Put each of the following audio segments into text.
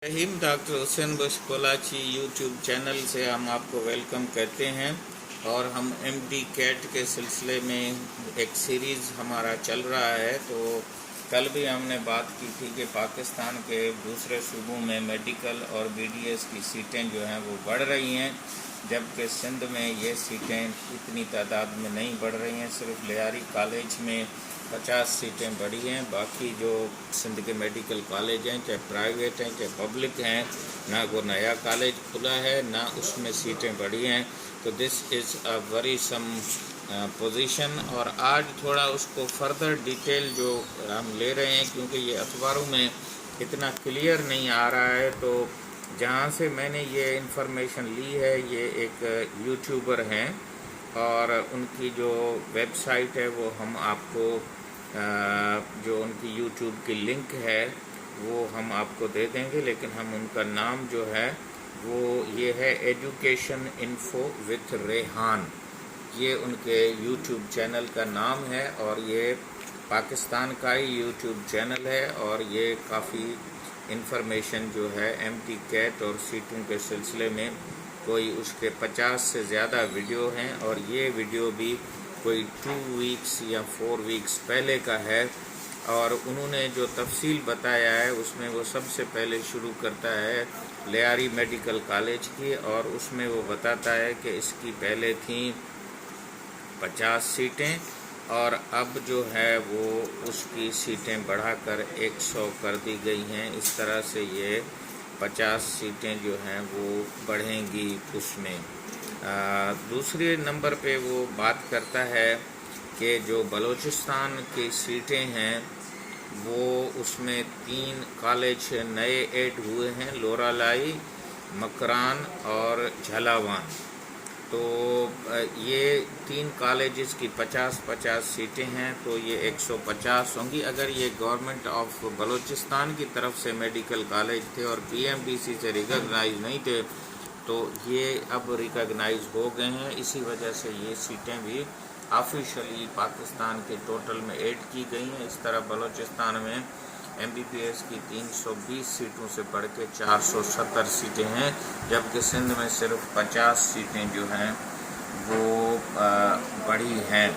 रहीम doctor Hussain बख्श कोलाची YouTube channel से हम आपको वेलकम कहते हैं और हम एमडी कैट के सिलसिले में एक सीरीज़ हमारा चल रहा है। तो कल भी हमने बात की थी कि पाकिस्तान के दूसरे सूबों में मेडिकल और बीडीएस की सीटें जो हैं वो बढ़ रही हैं, जबकि सिंध में ये सीटें इतनी तादाद में नहीं बढ़ रही हैं। सिर्फ लियारी कॉलेज में 50 सीटें बढ़ी हैं, बाकी जो सिंध के मेडिकल कॉलेज हैं, चाहे प्राइवेट हैं चाहे पब्लिक हैं, ना कोई नया कॉलेज खुला है ना उसमें सीटें बढ़ी हैं। तो this is a very some position. और आज थोड़ा उसको फर्दर डिटेल जो हम ले रहे हैं, क्योंकि ये अखबारों में इतना क्लियर नहीं आ रहा है। तो जहाँ से मैंने ये इन्फॉर्मेशन ली है, ये एक यूट्यूबर हैं और उनकी जो वेबसाइट है वो हम आपको जो उनकी यूट्यूब की लिंक है वो हम आपको दे देंगे, लेकिन हम उनका नाम जो है वो ये है एजुकेशन इन्फो विथ रेहान, ये उनके यूट्यूब चैनल का नाम है। और ये पाकिस्तान का ही यूट्यूब चैनल है और ये काफ़ी इन्फॉर्मेशन जो है एमडी कैट और सीटों के सिलसिले में कोई उसके 50 से ज़्यादा वीडियो हैं और ये वीडियो भी कोई 2 वीक्स या 4 वीक्स पहले का है। और उन्होंने जो तफसील बताया है उसमें वो सबसे पहले शुरू करता है लियारी मेडिकल कॉलेज की, और उसमें वो बताता है कि इसकी पहले थी 50 सीटें और अब जो है वो उसकी सीटें बढ़ाकर 100 कर दी गई हैं। इस तरह से ये 50 सीटें जो हैं वो बढ़ेंगी उसमें। दूसरे नंबर पे वो बात करता है कि जो बलूचिस्तान की सीटें हैं वो उसमें 3 कॉलेज नए ऐड हुए हैं, लोरालाई, मकरान और झलावान। तो ये 3 कॉलेजेस की 50-50 सीटें हैं, तो ये 150 होंगी। अगर ये गवर्नमेंट ऑफ बलूचिस्तान की तरफ से मेडिकल कॉलेज थे और पीएमडीसी से रिकॉग्नाइज नहीं थे, तो ये अब रिकॉग्नाइज हो गए हैं। इसी वजह से ये सीटें भी ऑफिशियली पाकिस्तान के टोटल में ऐड की गई हैं। इस तरह बलूचिस्तान में एमबीबीएस की 320 सीटों से बढ़ के 470 सीटें हैं, जबकि सिंध में सिर्फ 50 सीटें जो हैं वो बढ़ी हैं।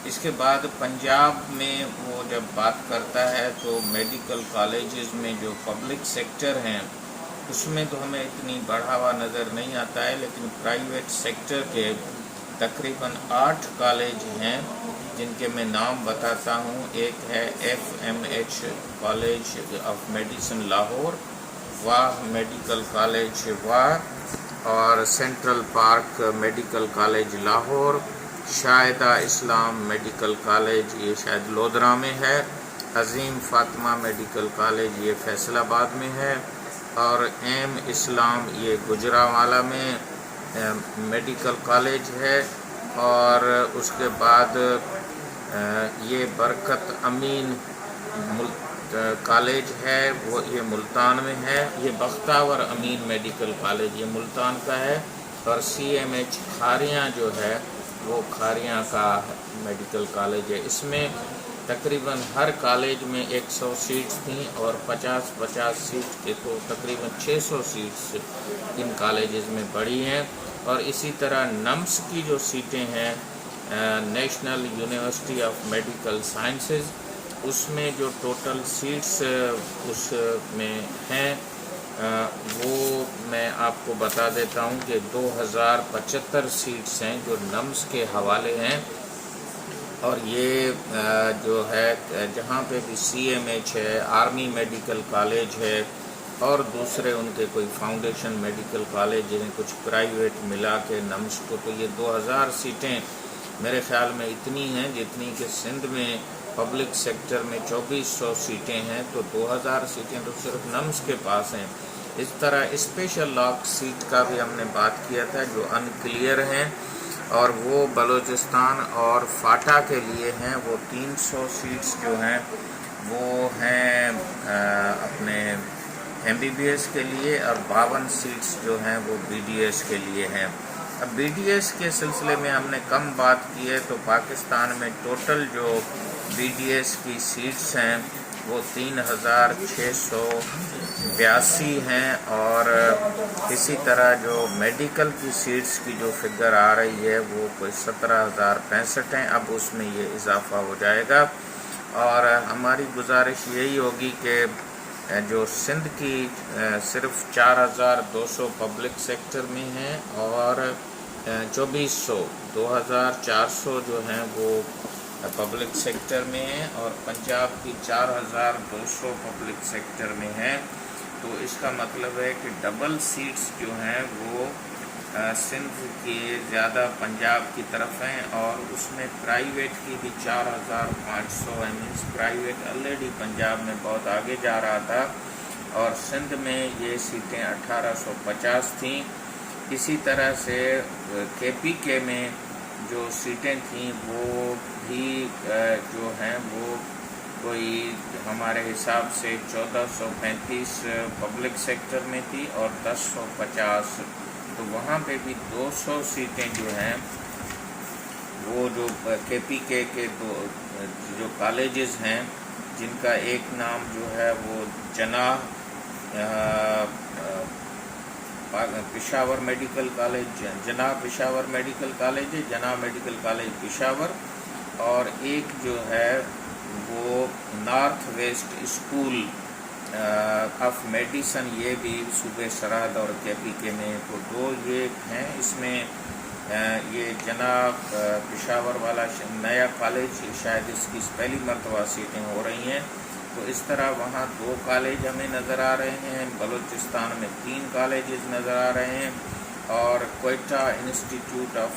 इसके बाद पंजाब में वो जब बात करता है तो मेडिकल कॉलेजेस में जो पब्लिक सेक्टर हैं उसमें तो हमें इतनी बढ़ावा नज़र नहीं आता है, लेकिन प्राइवेट सेक्टर के तकरीबन 8 कॉलेज हैं जिनके मैं नाम बताता हूँ। एक है FMH college of medicine Lahore, Wah medical college Wah, और central park medical college Lahore, Shahida Islam medical college ये शायद लोधरा में है, अजीम फातिमा मेडिकल कॉलेज ये फैसलाबाद में है, और एम इस्लाम ये गुजरांवाला में मेडिकल कॉलेज है। और उसके बाद ये बरकत अमीन कॉलेज है, वो ये मुल्तान में है। ये बख्तावर अमीन मेडिकल कॉलेज ये मुल्तान का है। और CMH खारियाँ जो है वो खारियाँ का मेडिकल कॉलेज है। इसमें तकरीबन हर कॉलेज में 100 सीट्स थीं और 50-50 सीट के तो तकरीबन 600 सीट्स इन कॉलेजेस में बढ़ी हैं। और इसी तरह नम्स की जो सीटें हैं, national university of medical sciences, उसमें जो टोटल सीट्स उसमें हैं वो मैं आपको बता देता हूँ कि 2075 सीट्स हैं जो नम्स के हवाले हैं। और ये जो है जहाँ पे भी CMH है, आर्मी मेडिकल कॉलेज है और दूसरे उनके कोई फाउंडेशन मेडिकल कॉलेज हैं, कुछ प्राइवेट मिला के नम्स को, तो ये 2000 सीटें मेरे ख्याल में इतनी हैं जितनी कि सिंध में पब्लिक सेक्टर में 2400 सीटें हैं। तो 2000 सीटें तो सिर्फ नम्स के पास हैं। इस तरह स्पेशल लॉक सीट का भी हमने बात किया था जो अनक्लियर हैं, और वो बलूचिस्तान और फाटा के लिए हैं। वो 300 सीट्स जो हैं वो हैं अपने MBBS के लिए, और 52 सीट्स जो हैं वो BDS के लिए हैं। अब BDS के सिलसिले में हमने कम बात की है, तो पाकिस्तान में टोटल जो BDS की सीट्स हैं वो 3600 82 ہیں، اور اسی طرح جو میڈیکل کی سیٹس کی جو فگر آ رہی ہے وہ کوئی 17,065 ہیں. اب اس میں یہ اضافہ ہو جائے گا. اور ہماری گزارش یہی ہوگی کہ جو سندھ کی صرف 4,200 پبلک سیکٹر میں ہیں، اور 2,400 جو ہیں وہ پبلک سیکٹر میں ہیں، اور پنجاب کی 4,200 پبلک سیکٹر میں ہیں. تو اس کا مطلب ہے کہ ڈبل سیٹس جو ہیں وہ سندھ کے زیادہ پنجاب کی طرف ہیں، اور اس میں پرائیویٹ کی بھی 4,500 ہے. مینس پرائیویٹ آلریڈی پنجاب میں بہت آگے جا رہا تھا، اور سندھ میں یہ سیٹیں 1,850 تھیں. اسی طرح سے کے پی کے میں جو سیٹیں تھیں وہ بھی جو ہیں وہ کوئی ہمارے حساب سے 1,435 پبلک سیکٹر میں تھی، اور 1050. تو وہاں پہ بھی 200 سیٹیں جو ہیں وہ جو کے پی کے جو کالجز ہیں، جن کا ایک نام جو ہے وہ Peshawar medical college, Peshawar medical college ہے، میڈیکل کالج پشاور، اور ایک جو ہے وہ north west school of medicine, یہ بھی صوبے سرحد اور کے پی کے میں. تو 2 یہ ہیں. اس میں یہ پشاور والا نیا کالج، شاید اس کی پہلی مرتبہ سیٹیں ہو رہی ہیں. تو اس طرح وہاں 2 کالج ہمیں نظر آ رہے ہیں. بلوچستان میں 3 کالجز نظر آ رہے ہیں، اور کوئٹہ انسٹیٹیوٹ آف